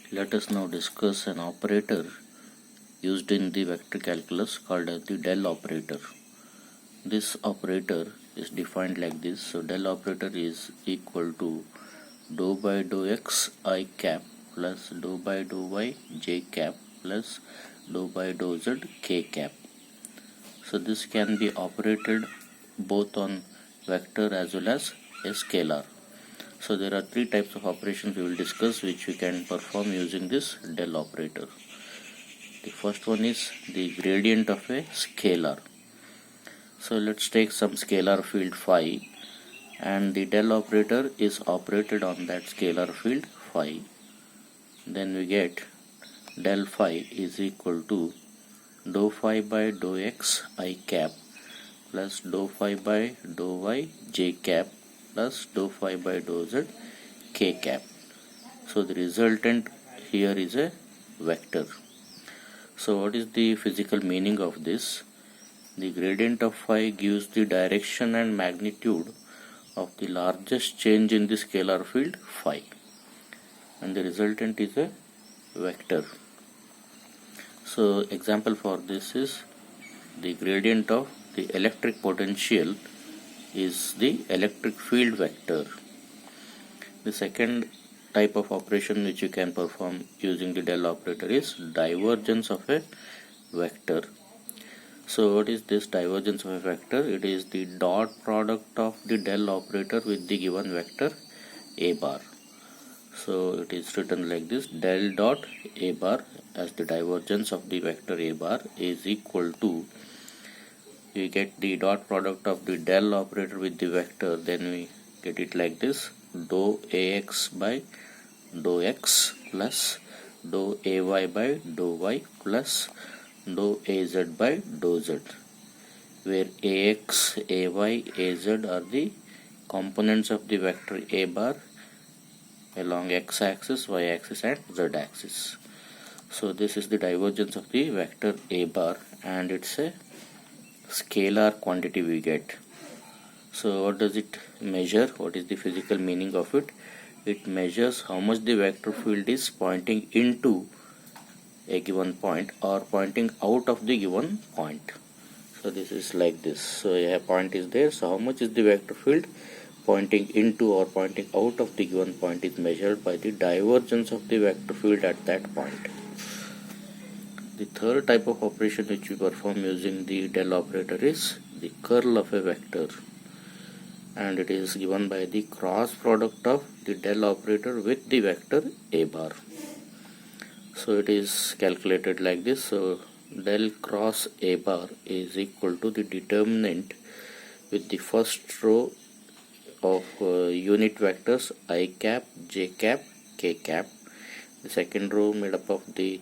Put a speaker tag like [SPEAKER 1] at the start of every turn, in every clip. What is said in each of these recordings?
[SPEAKER 1] Let us now discuss an operator used in the vector calculus called as the del operator. This operator is defined like this. So del operator is equal to dou by dou x I cap plus dou by dou y j cap plus dou by dou z k cap. So this can be operated both on vector as well as a scalar. So there are three types of operations we will discuss which we can perform using this del operator. The first one is the gradient of a scalar. So let's take some scalar field phi, and the del operator is operated on that scalar field phi. Then we get del phi is equal to dou phi by dou x I cap plus dou phi by dou y j cap plus dou phi by dou z k cap. So the resultant here is a vector. So what is the physical meaning of this? The gradient of phi gives the direction and magnitude of the largest change in the scalar field phi, and the resultant is a vector. So example for this is the gradient of the electric potential is the electric field vector. The second type of operation which you can perform using the del operator is divergence of a vector. So what is this divergence of a vector? It is the dot product of the del operator with the given vector a bar. So it is written like this: del dot a bar as the divergence of the vector a bar is equal to, we get the dot product of the del operator with the vector, then we get it like this: dou ax by dou x plus dou ay by dou y plus dou az by dou z, where ax, ay, az are the components of the vector a bar along x-axis, y-axis and z-axis. So this is the divergence of the vector a bar, and it's a scalar quantity we get. So what does it measure? What is the physical meaning of it? It measures how much the vector field is pointing into a given point or pointing out of the given point. So this is like this. So a point is there, so how much is the vector field pointing into or pointing out of the given point is measured by the divergence of the vector field at that point. The third type of operation which we perform using the del operator is the curl of a vector, and it is given by the cross product of the del operator with the vector a bar. So it is calculated like this. So del cross a bar is equal to the determinant with the first row of unit vectors I cap, j cap, k cap. The second row made up of the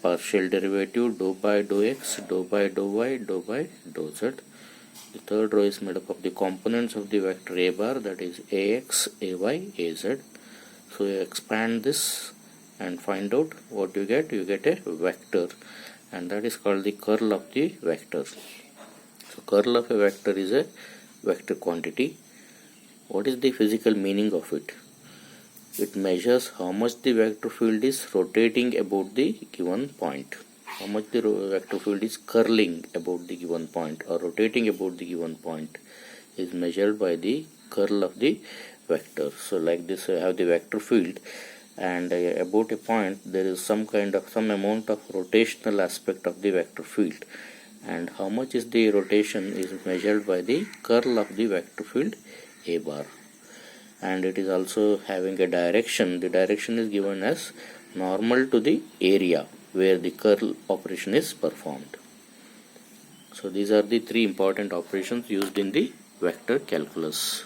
[SPEAKER 1] partial derivative dou by dou x, dou by dou y, dou by dou z. The third row is made up of the components of the vector a bar, that is ax, ay, az. So you expand this and find out what you get. You get a vector, and that is called the curl of the vector. So curl of a vector is a vector quantity. What is the physical meaning of it? It measures how much the vector field is rotating about the given point, how much the vector field is curling about the given point or rotating about the given point is measured by the curl of the vector. So like this, I have the vector field, and about a point there is some amount of rotational aspect of the vector field, and how much is the rotation is measured by the curl of the vector field a bar. And it is also having a direction. The direction is given as normal to the area where the curl operation is performed. So these are the three important operations used in the vector calculus.